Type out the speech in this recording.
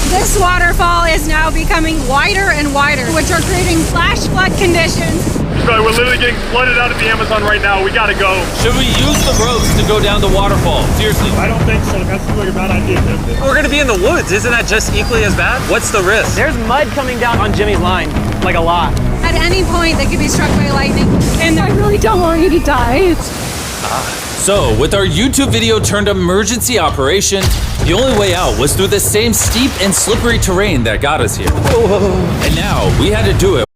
This waterfall is now becoming wider and wider, which are creating flash flood conditions. So we're literally getting flooded out of the Amazon right now. We gotta go. Should we use the ropes to go down the waterfall? Seriously. I don't think so. That seems like a bad idea. We're gonna be in the woods. Isn't that just equally as bad? What's the risk? There's mud coming down on Jimmy's line, like a lot. At any point, they could be struck by lightning. And I really don't want you to die. So, with our YouTube video turned emergency operation, the only way out was through the same steep and slippery terrain that got us here. And now, we had to do it